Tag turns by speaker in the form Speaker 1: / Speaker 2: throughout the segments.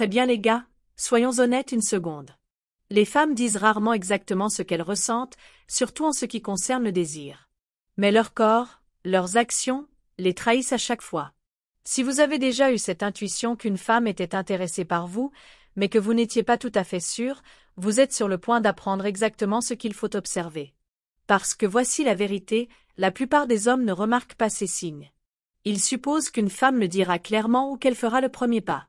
Speaker 1: Très bien les gars, soyons honnêtes une seconde. Les femmes disent rarement exactement ce qu'elles ressentent, surtout en ce qui concerne le désir. Mais leur corps, leurs actions, les trahissent à chaque fois. Si vous avez déjà eu cette intuition qu'une femme était intéressée par vous, mais que vous n'étiez pas tout à fait sûr, vous êtes sur le point d'apprendre exactement ce qu'il faut observer. Parce que voici la vérité, la plupart des hommes ne remarquent pas ces signes. Ils supposent qu'une femme le dira clairement ou qu'elle fera le premier pas.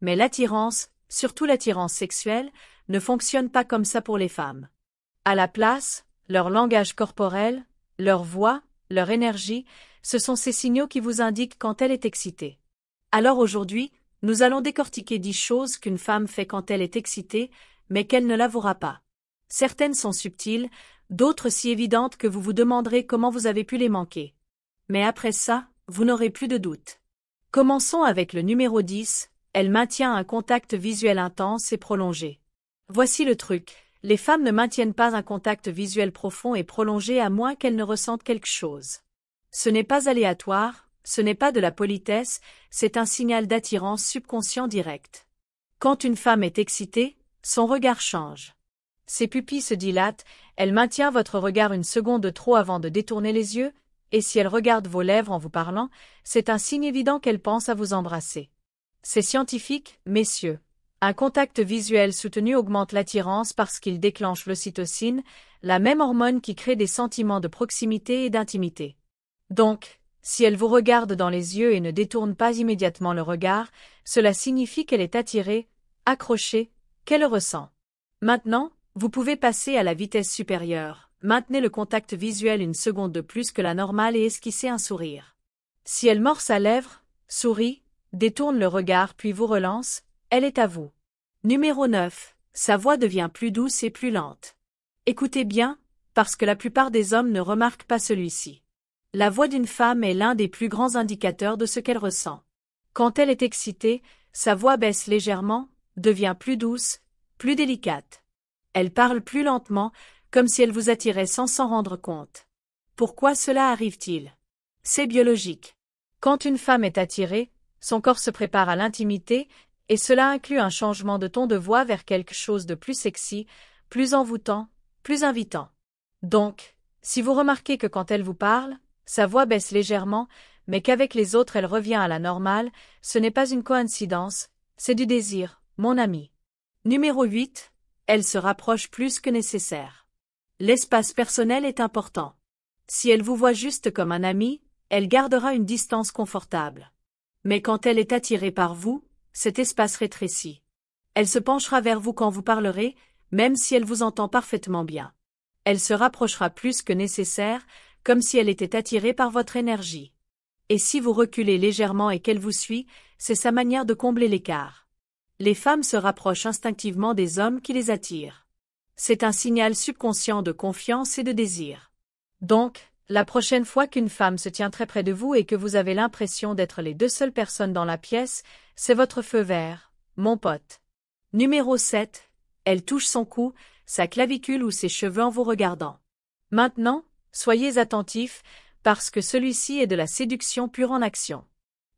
Speaker 1: Mais l'attirance, surtout l'attirance sexuelle, ne fonctionne pas comme ça pour les femmes. À la place, leur langage corporel, leur voix, leur énergie, ce sont ces signaux qui vous indiquent quand elle est excitée. Alors aujourd'hui, nous allons décortiquer 10 choses qu'une femme fait quand elle est excitée, mais qu'elle ne l'avouera pas. Certaines sont subtiles, d'autres si évidentes que vous vous demanderez comment vous avez pu les manquer. Mais après ça, vous n'aurez plus de doute. Commençons avec le numéro 10, elle maintient un contact visuel intense et prolongé. Voici le truc, les femmes ne maintiennent pas un contact visuel profond et prolongé à moins qu'elles ne ressentent quelque chose. Ce n'est pas aléatoire, ce n'est pas de la politesse, c'est un signal d'attirance subconscient direct. Quand une femme est excitée, son regard change. Ses pupilles se dilatent, elle maintient votre regard une seconde de trop avant de détourner les yeux, et si elle regarde vos lèvres en vous parlant, c'est un signe évident qu'elle pense à vous embrasser. C'est scientifique, messieurs. Un contact visuel soutenu augmente l'attirance parce qu'il déclenche l'ocytocine, la même hormone qui crée des sentiments de proximité et d'intimité. Donc, si elle vous regarde dans les yeux et ne détourne pas immédiatement le regard, cela signifie qu'elle est attirée, accrochée, qu'elle le ressent. Maintenant, vous pouvez passer à la vitesse supérieure. Maintenez le contact visuel une seconde de plus que la normale et esquissez un sourire. Si elle mord sa lèvre, sourit, détourne le regard puis vous relance, elle est à vous. Numéro 9. Sa voix devient plus douce et plus lente. Écoutez bien, parce que la plupart des hommes ne remarquent pas celui-ci. La voix d'une femme est l'un des plus grands indicateurs de ce qu'elle ressent. Quand elle est excitée, sa voix baisse légèrement, devient plus douce, plus délicate. Elle parle plus lentement, comme si elle vous attirait sans s'en rendre compte. Pourquoi cela arrive-t-il? C'est biologique. Quand une femme est attirée, son corps se prépare à l'intimité, et cela inclut un changement de ton de voix vers quelque chose de plus sexy, plus envoûtant, plus invitant. Donc, si vous remarquez que quand elle vous parle, sa voix baisse légèrement, mais qu'avec les autres elle revient à la normale, ce n'est pas une coïncidence, c'est du désir, mon ami. Numéro 8. Elle se rapproche plus que nécessaire. L'espace personnel est important. Si elle vous voit juste comme un ami, elle gardera une distance confortable. Mais quand elle est attirée par vous, cet espace rétrécit. Elle se penchera vers vous quand vous parlerez, même si elle vous entend parfaitement bien. Elle se rapprochera plus que nécessaire, comme si elle était attirée par votre énergie. Et si vous reculez légèrement et qu'elle vous suit, c'est sa manière de combler l'écart. Les femmes se rapprochent instinctivement des hommes qui les attirent. C'est un signal subconscient de confiance et de désir. Donc, la prochaine fois qu'une femme se tient très près de vous et que vous avez l'impression d'être les deux seules personnes dans la pièce, c'est votre feu vert, mon pote. Numéro 7. Elle touche son cou, sa clavicule ou ses cheveux en vous regardant. Maintenant, soyez attentifs, parce que celui-ci est de la séduction pure en action.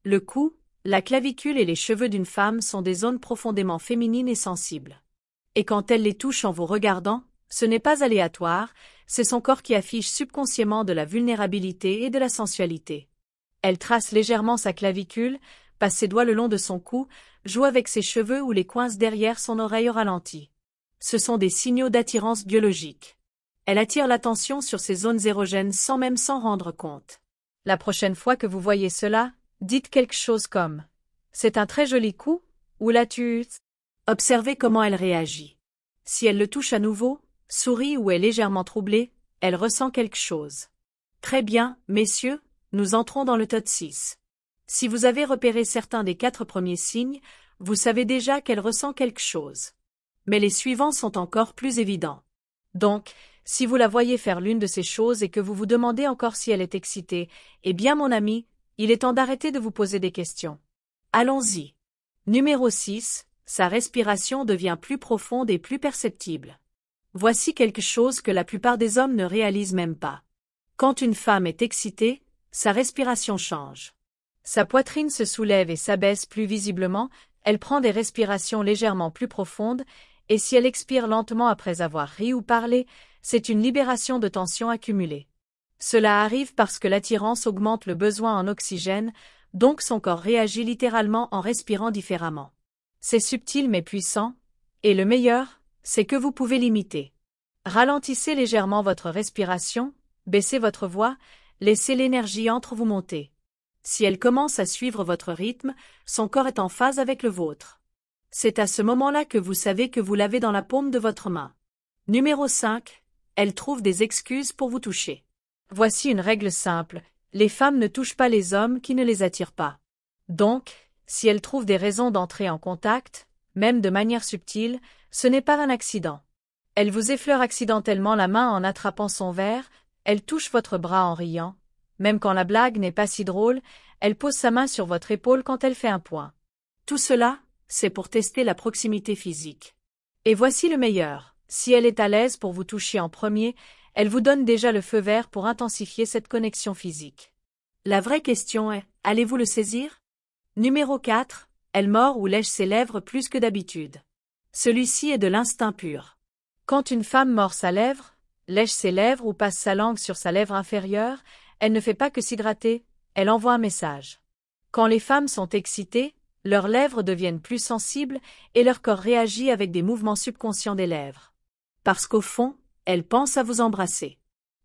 Speaker 1: Le cou, la clavicule et les cheveux d'une femme sont des zones profondément féminines et sensibles. Et quand elle les touche en vous regardant, ce n'est pas aléatoire, c'est son corps qui affiche subconsciemment de la vulnérabilité et de la sensualité. Elle trace légèrement sa clavicule, passe ses doigts le long de son cou, joue avec ses cheveux ou les coince derrière son oreille au ralenti. Ce sont des signaux d'attirance biologique. Elle attire l'attention sur ces zones érogènes sans même s'en rendre compte. La prochaine fois que vous voyez cela, dites quelque chose comme « C'est un très joli coup » ou « l'as-tu » Observez comment elle réagit. Si elle le touche à nouveau, sourit ou est légèrement troublée, elle ressent quelque chose. Très bien, messieurs, nous entrons dans le top 6. Si vous avez repéré certains des 4 premiers signes, vous savez déjà qu'elle ressent quelque chose. Mais les suivants sont encore plus évidents. Donc, si vous la voyez faire l'une de ces choses et que vous vous demandez encore si elle est excitée, eh bien mon ami, il est temps d'arrêter de vous poser des questions. Allons-y. Numéro 6. Sa respiration devient plus profonde et plus perceptible. Voici quelque chose que la plupart des hommes ne réalisent même pas. Quand une femme est excitée, sa respiration change. Sa poitrine se soulève et s'abaisse plus visiblement, Elle prend des respirations légèrement plus profondes, et si elle expire lentement après avoir ri ou parlé, c'est une libération de tension accumulée. Cela arrive parce que l'attirance augmente le besoin en oxygène, donc son corps réagit littéralement en respirant différemment. C'est subtil mais puissant, et le meilleur, c'est que vous pouvez l'imiter. Ralentissez légèrement votre respiration, baissez votre voix, laissez l'énergie entre vous monter. Si elle commence à suivre votre rythme, son corps est en phase avec le vôtre. C'est à ce moment-là que vous savez que vous l'avez dans la paume de votre main. Numéro 5. Elle trouve des excuses pour vous toucher. Voici une règle simple, les femmes ne touchent pas les hommes qui ne les attirent pas. Donc, si elles trouvent des raisons d'entrer en contact, même de manière subtile, ce n'est pas un accident. Elle vous effleure accidentellement la main en attrapant son verre, elle touche votre bras en riant. Même quand la blague n'est pas si drôle, elle pose sa main sur votre épaule quand elle fait un point. Tout cela, c'est pour tester la proximité physique. Et voici le meilleur. Si elle est à l'aise pour vous toucher en premier, elle vous donne déjà le feu vert pour intensifier cette connexion physique. La vraie question est, allez-vous le saisir? Numéro 4. Elle mord ou lèche ses lèvres plus que d'habitude. Celui-ci est de l'instinct pur. Quand une femme mord sa lèvre, lèche ses lèvres ou passe sa langue sur sa lèvre inférieure, elle ne fait pas que s'hydrater, elle envoie un message. Quand les femmes sont excitées, leurs lèvres deviennent plus sensibles et leur corps réagit avec des mouvements subconscients des lèvres. Parce qu'au fond, elles pensent à vous embrasser.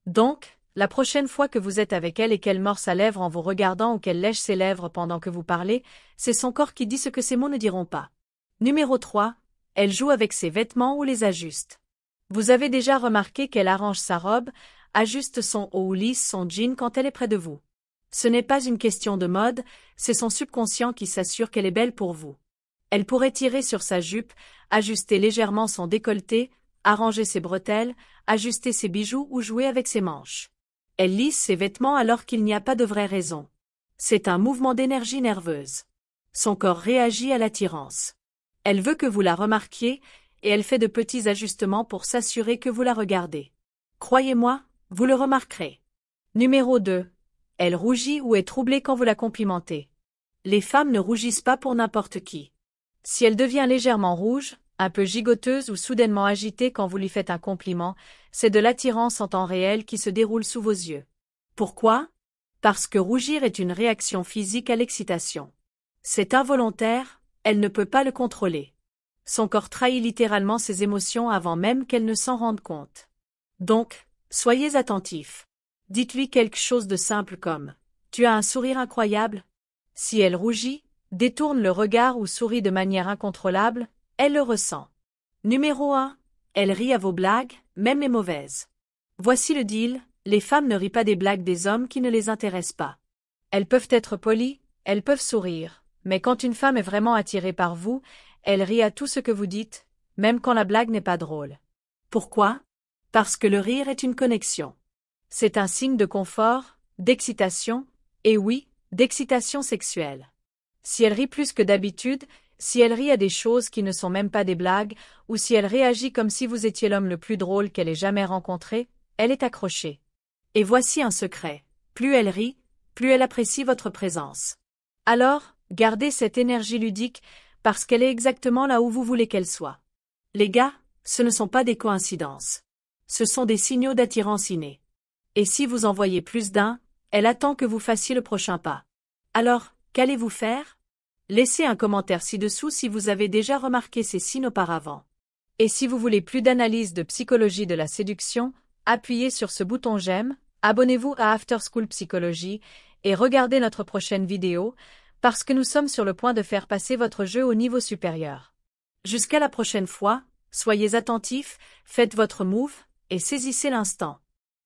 Speaker 1: Donc, la prochaine fois que vous êtes avec elle et qu'elle mord sa lèvre en vous regardant ou qu'elle lèche ses lèvres pendant que vous parlez, c'est son corps qui dit ce que ses mots ne diront pas. Numéro 3. Elle joue avec ses vêtements ou les ajuste. Vous avez déjà remarqué qu'elle arrange sa robe, ajuste son haut ou lisse son jean quand elle est près de vous. Ce n'est pas une question de mode, c'est son subconscient qui s'assure qu'elle est belle pour vous. Elle pourrait tirer sur sa jupe, ajuster légèrement son décolleté, arranger ses bretelles, ajuster ses bijoux ou jouer avec ses manches. Elle lisse ses vêtements alors qu'il n'y a pas de vraie raison. C'est un mouvement d'énergie nerveuse. Son corps réagit à l'attirance. Elle veut que vous la remarquiez, et elle fait de petits ajustements pour s'assurer que vous la regardez. Croyez-moi, vous le remarquerez. Numéro 2. Elle rougit ou est troublée quand vous la complimentez. Les femmes ne rougissent pas pour n'importe qui. Si elle devient légèrement rouge, un peu gigoteuse ou soudainement agitée quand vous lui faites un compliment, c'est de l'attirance en temps réel qui se déroule sous vos yeux. Pourquoi? Parce que rougir est une réaction physique à l'excitation. C'est involontaire, elle ne peut pas le contrôler. Son corps trahit littéralement ses émotions avant même qu'elle ne s'en rende compte. Donc, soyez attentifs. Dites-lui quelque chose de simple comme « Tu as un sourire incroyable ». Si elle rougit, détourne le regard ou sourit de manière incontrôlable, elle le ressent. Numéro 1. Elle rit à vos blagues, même les mauvaises. Voici le deal, les femmes ne rient pas des blagues des hommes qui ne les intéressent pas. Elles peuvent être polies, elles peuvent sourire, mais quand une femme est vraiment attirée par vous, elle rit à tout ce que vous dites, même quand la blague n'est pas drôle. Pourquoi? Parce que le rire est une connexion. C'est un signe de confort, d'excitation, et oui, d'excitation sexuelle. Si elle rit plus que d'habitude, si elle rit à des choses qui ne sont même pas des blagues, ou si elle réagit comme si vous étiez l'homme le plus drôle qu'elle ait jamais rencontré, elle est accrochée. Et voici un secret. Plus elle rit, plus elle apprécie votre présence. Alors, gardez cette énergie ludique, parce qu'elle est exactement là où vous voulez qu'elle soit. Les gars, ce ne sont pas des coïncidences. Ce sont des signaux d'attirance innés. Et si vous en voyez plus d'un, elle attend que vous fassiez le prochain pas. Alors, qu'allez-vous faire? Laissez un commentaire ci-dessous si vous avez déjà remarqué ces signes auparavant. Et si vous voulez plus d'analyse de psychologie de la séduction, appuyez sur ce bouton j'aime, abonnez-vous à After School Psychologie et regardez notre prochaine vidéo, parce que nous sommes sur le point de faire passer votre jeu au niveau supérieur. Jusqu'à la prochaine fois, soyez attentifs, faites votre move et saisissez l'instant.